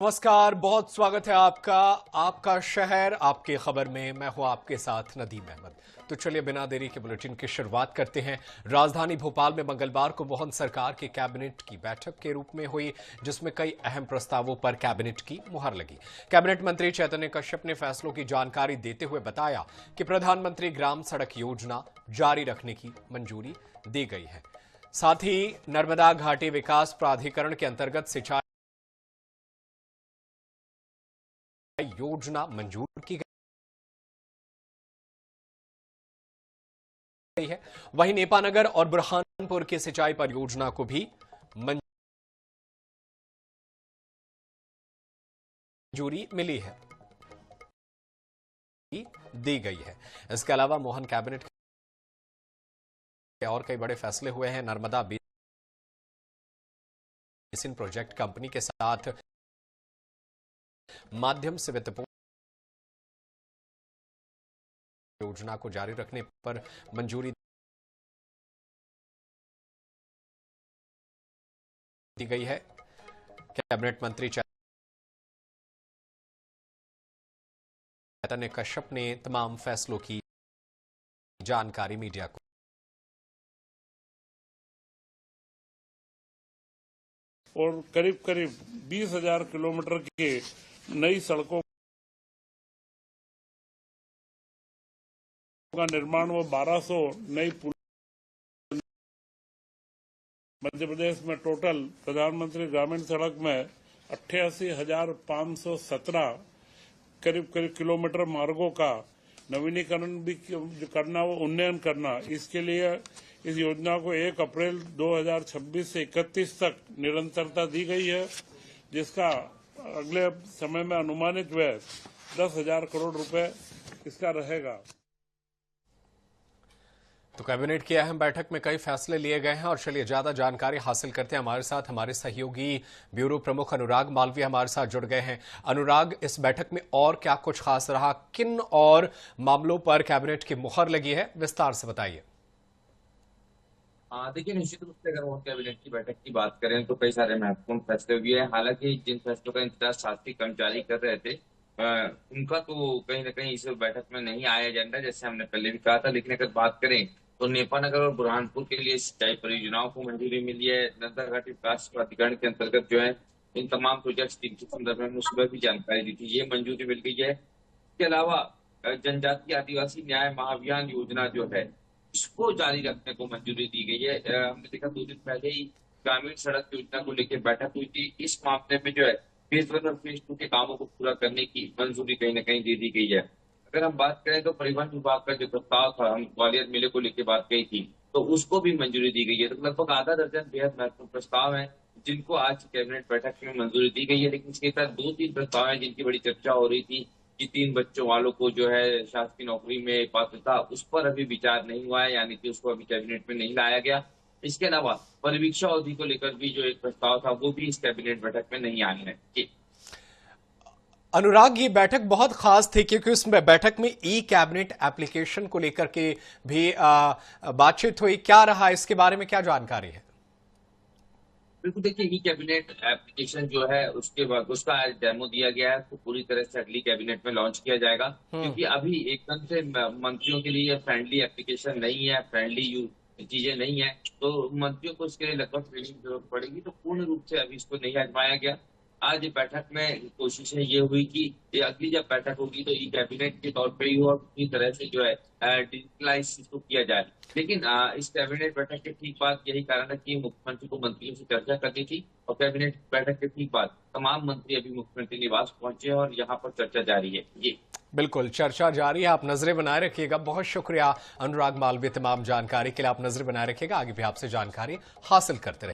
नमस्कार, बहुत स्वागत है आपका। आपका शहर आपकी खबर में मैं हूं आपके साथ नदीम अहमद। तो चलिए बिना देरी के बुलेटिन की शुरुआत करते हैं। राजधानी भोपाल में मंगलवार को मोहन सरकार की कैबिनेट की बैठक के रूप में हुई, जिसमें कई अहम प्रस्तावों पर कैबिनेट की मुहर लगी। कैबिनेट मंत्री चैतन्य कश्यप ने फैसलों की जानकारी देते हुए बताया कि प्रधानमंत्री ग्राम सड़क योजना जारी रखने की मंजूरी दी गई है। साथ ही नर्मदा घाटी विकास प्राधिकरण के अंतर्गत सिंचाई योजना मंजूर की गई है। वहीं नेपानगर और बुरहानपुर की सिंचाई परियोजना को भी मंजूरी मिली है, दी गई है। इसके अलावा मोहन कैबिनेट के और कई बड़े फैसले हुए हैं। नर्मदा बेसिन प्रोजेक्ट कंपनी के साथ माध्यम से वित्त योजना को जारी रखने पर मंजूरी दी गई है। कैबिनेट मंत्री चैतन्य कश्यप ने तमाम फैसलों की जानकारी मीडिया को और करीब करीब 20,000 किलोमीटर के नई सड़कों का निर्माण व 1200 नई पुल। मध्य प्रदेश में टोटल प्रधानमंत्री ग्रामीण सड़क में 88,517 करीब किलोमीटर मार्गों का नवीनीकरण भी करना व उन्नयन करना। इसके लिए इस योजना को 1 अप्रैल 2026 से 31 तक निरंतरता दी गई है, जिसका अगले समय में अनुमानित व्यय 10,000 करोड़ रुपए इसका रहेगा। तो कैबिनेट की अहम बैठक में कई फैसले लिए गए हैं और चलिए ज्यादा जानकारी हासिल करते हैं। हमारे साथ हमारे सहयोगी ब्यूरो प्रमुख अनुराग मालवीय हमारे साथ जुड़ गए हैं। अनुराग, इस बैठक में और क्या कुछ खास रहा, किन और मामलों पर कैबिनेट की मुहर लगी है, विस्तार से बताइए। देखिए, निश्चित रूप से अगर वो कैबिनेट की बैठक की बात करें तो कई सारे महत्वपूर्ण फैसले हुए हैं। हालांकि जिन फैसलों का इंतजार शासकीय कर्मचारी कर रहे थे उनका तो कहीं ना कहीं इस बैठक में नहीं आया एजेंडा, जैसे हमने पहले भी कहा था। लेकिन अगर बात करें तो नेपानगर और बुरहानपुर के लिए सिंचाई परियोजनाओं को मंजूरी मिली है। नर्मदा घाटी विकास प्राधिकरण के अंतर्गत जो है इन तमाम प्रोजेक्ट के संदर्भ में सुबह भी जानकारी दी थी, ये मंजूरी मिल गई है। इसके अलावा जनजातीय आदिवासी न्याय महाअभियान योजना जो है इसको जारी रखने को मंजूरी दी गई है। हमने देखा 2 दिन पहले ही ग्रामीण सड़क योजना को लेकर बैठक हुई थी। इस मामले में जो है फेज 1 और फेज 2 के कामों को पूरा करने की मंजूरी कहीं न कहीं दे दी गई है। अगर हम बात करें तो परिवहन विभाग का जो प्रस्ताव था, हम ग्वालियर मेले को लेकर बात कही थी, तो उसको भी मंजूरी दी गई है। तो लगभग आधा दर्जन बेहद महत्वपूर्ण प्रस्ताव है जिनको आज कैबिनेट बैठक में मंजूरी दी गई है। लेकिन इसके तहत 2-3 प्रस्ताव है जिनकी बड़ी चर्चा हो रही थी कि 3 बच्चों वालों को जो है शासकीय नौकरी में पात्रता, उस पर अभी विचार नहीं हुआ है, यानी कि उसको अभी कैबिनेट में नहीं लाया गया। इसके अलावा परिवीक्षा अवधि को लेकर भी जो एक प्रस्ताव था वो भी इस कैबिनेट बैठक में नहीं आए हैं। जी अनुराग, ये बैठक बहुत खास थी क्योंकि उस बैठक में ई कैबिनेट एप्लीकेशन को लेकर के भी बातचीत हुई। क्या रहा, इसके बारे में क्या जानकारी है? बिल्कुल, देखिए, ई कैबिनेट एप्लीकेशन जो है उसके बाद उसका आज डेमो दिया गया है, तो पूरी तरह से अगली कैबिनेट में लॉन्च किया जाएगा। क्योंकि अभी एकदम से मंत्रियों के लिए फ्रेंडली एप्लीकेशन नहीं है, फ्रेंडली चीजें नहीं है, तो मंत्रियों को इसके लिए लगभग ट्रेनिंग की जरूरत पड़ेगी। तो पूर्ण रूप से अभी इसको नहीं आजमाया गया। आज बैठक में कोशिशें ये हुई कि ये अगली जब बैठक होगी तो ई कैबिनेट के तौर पर ही हो और पूरी तरह से जो है डिजिटलाइज इसको किया जाए। लेकिन इस कैबिनेट बैठक के ठीक बाद यही कारण है कि मुख्यमंत्री को मंत्रियों से चर्चा करनी थी और कैबिनेट बैठक के ठीक बाद तमाम मंत्री अभी मुख्यमंत्री निवास पहुंचे और यहाँ पर चर्चा जारी है। ये बिल्कुल, चर्चा जारी है। आप नजरें बनाए रखिएगा। बहुत शुक्रिया अनुराग मालवीय, तमाम जानकारी के लिए। आप नजरें बनाए रखिएगा, आगे भी आपसे जानकारी हासिल करते रहे।